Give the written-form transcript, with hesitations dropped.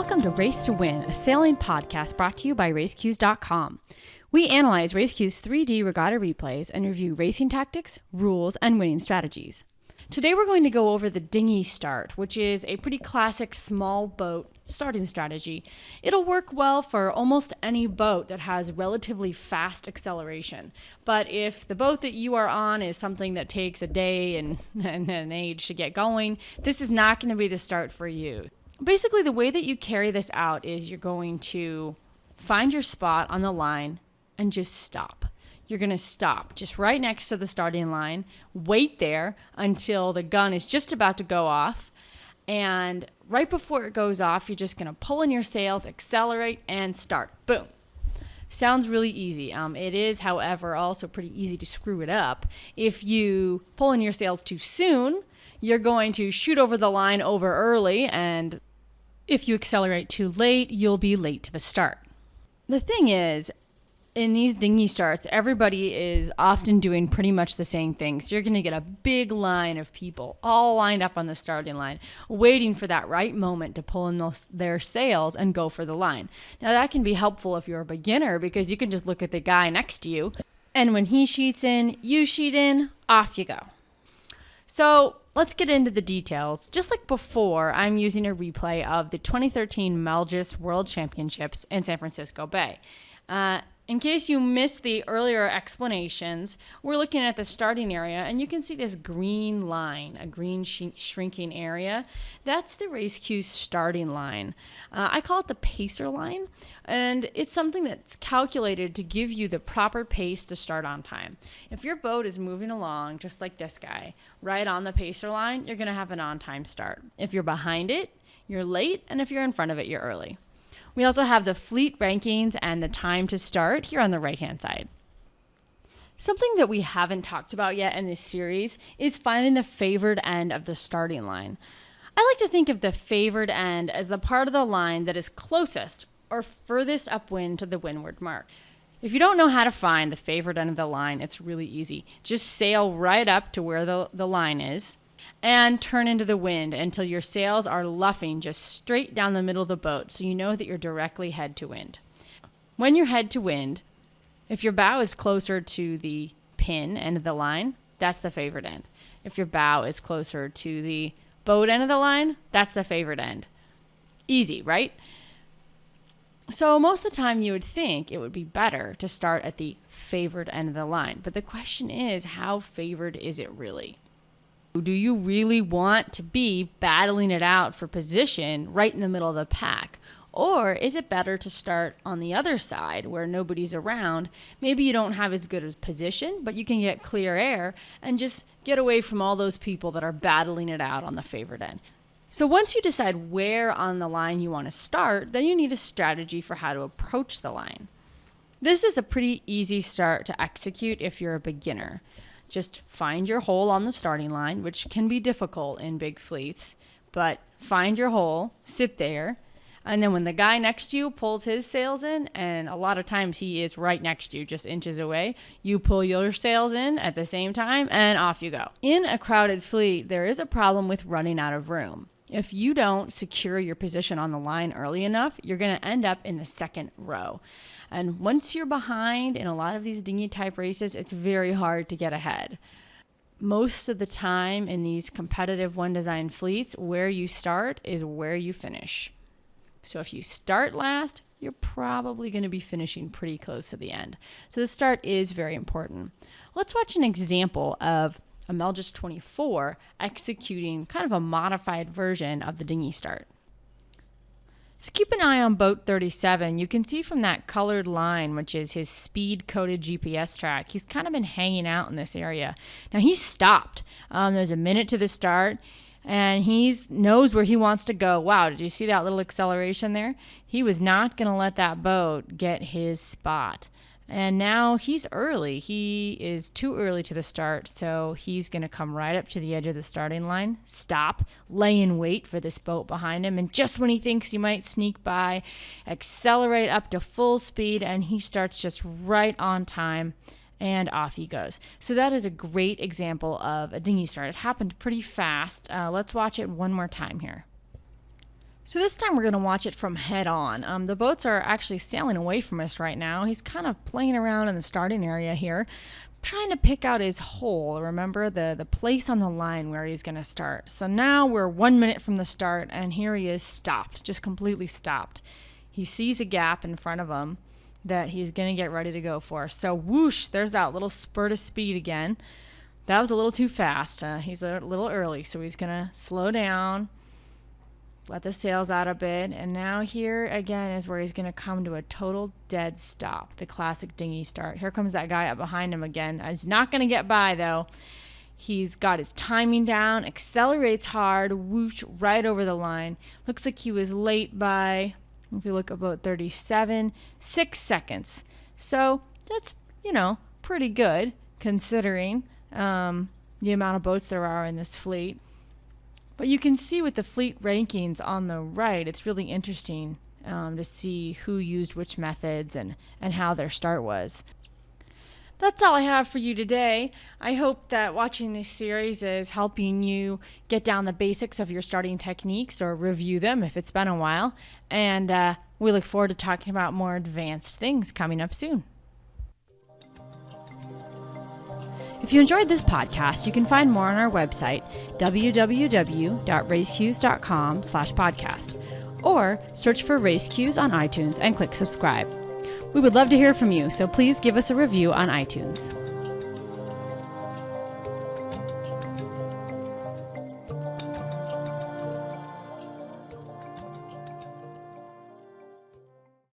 Welcome to Race to Win, a sailing podcast brought to you by racecues.com. We analyze RaceQ's 3D regatta replays and review racing tactics, rules, and winning strategies. Today we're going to go over the dinghy start, which is a pretty classic small boat starting strategy. It'll work well for almost any boat that has relatively fast acceleration. But if the boat that you are on is something that takes a day and an age to get going, this is not going to be the start for you. Basically, the way that you carry this out is you're going to find your spot on the line and just stop. You're going to stop just right next to the starting line, wait there until the gun is just about to go off, and right before it goes off, you're just going to pull in your sails, accelerate, and start. Boom. Sounds really easy. It is, however, also pretty easy to screw it up. If you pull in your sails too soon, you're going to shoot over the line over early, and if you accelerate too late, you'll be late to the start. The thing is, in these dinghy starts, everybody is often doing pretty much the same thing. So you're going to get a big line of people all lined up on the starting line, waiting for that right moment to pull in their sails and go for the line. Now that can be helpful if you're a beginner because you can just look at the guy next to you, and when he sheets in, you sheet in, off you go. So let's get into the details. Just like before, I'm using a replay of the 2013 Melgis World Championships in San Francisco Bay. In case you missed the earlier explanations, we're looking at the starting area, and you can see this green line, a green shrinking area. That's the RaceQ's starting line. I call it the pacer line, and it's something that's calculated to give you the proper pace to start on time. If your boat is moving along, just like this guy, right on the pacer line, you're going to have an on-time start. If you're behind it, you're late, and if you're in front of it, you're early. We also have the fleet rankings and the time to start here on the right-hand side. Something that we haven't talked about yet in this series is finding the favored end of the starting line. I like to think of the favored end as the part of the line that is closest or furthest upwind to the windward mark. If you don't know how to find the favored end of the line, it's really easy. Just sail right up to where the line is and turn into the wind until your sails are luffing just straight down the middle of the boat so you know that you're directly head to wind. When you're head to wind, if your bow is closer to the pin end of the line, that's the favored end. If your bow is closer to the boat end of the line, that's the favored end. Easy, right? So most of the time you would think it would be better to start at the favored end of the line. But the question is, how favored is it really? Do you really want to be battling it out for position right in the middle of the pack? Or is it better to start on the other side where nobody's around? Maybe you don't have as good a position, but you can get clear air and just get away from all those people that are battling it out on the favored end. So once you decide where on the line you want to start, then you need a strategy for how to approach the line. This is a pretty easy start to execute if you're a beginner. Just find your hole on the starting line, which can be difficult in big fleets, but find your hole, sit there, and then when the guy next to you pulls his sails in, and a lot of times he is right next to you, just inches away, you pull your sails in at the same time, and off you go. In a crowded fleet, there is a problem with running out of room. If you don't secure your position on the line early enough, you're going to end up in the second row. And once you're behind in a lot of these dinghy type races, it's very hard to get ahead. Most of the time in these competitive one design fleets, where you start is where you finish. So if you start last, you're probably going to be finishing pretty close to the end. So the start is very important. Let's watch an example of a Melgis 24 executing kind of a modified version of the dinghy start. So keep an eye on boat 37. You can see from that colored line, which is his speed-coded GPS track, he's kind of been hanging out in this area. Now he's stopped. There's a minute to the start, and he knows where he wants to go. Wow, did you see that little acceleration there? He was not going to let that boat get his spot. And now he's early. He is too early to the start, so he's going to come right up to the edge of the starting line, stop, lay in wait for this boat behind him, and just when he thinks he might sneak by, accelerate up to full speed, and he starts just right on time, and off he goes. So that is a great example of a dinghy start. It happened pretty fast. Let's watch it one more time here. So this time we're going to watch it from head on. The boats are actually sailing away from us right now. He's kind of playing around in the starting area here, trying to pick out his hole. Remember the place on the line where he's going to start. So now we're 1 minute from the start, and here he is stopped, just completely stopped. He sees a gap in front of him that he's going to get ready to go for. So whoosh, there's that little spurt of speed again. That was a little too fast. He's a little early, so he's going to slow down, let the sails out a bit, and now here again is where he's going to come to a total dead stop, the classic dinghy start. Here comes that guy up behind him again. He's not going to get by, though. He's got his timing down, accelerates hard, whoosh, right over the line. Looks like he was late by, if you look, about 6 seconds. So that's, pretty good considering the amount of boats there are in this fleet. But you can see with the fleet rankings on the right, it's really interesting to see who used which methods and how their start was. That's all I have for you today. I hope that watching this series is helping you get down the basics of your starting techniques or review them if it's been a while. And we look forward to talking about more advanced things coming up soon. If you enjoyed this podcast, you can find more on our website, www.racecues.com/podcast, or search for Race Cues on iTunes and click subscribe. We would love to hear from you, so please give us a review on iTunes.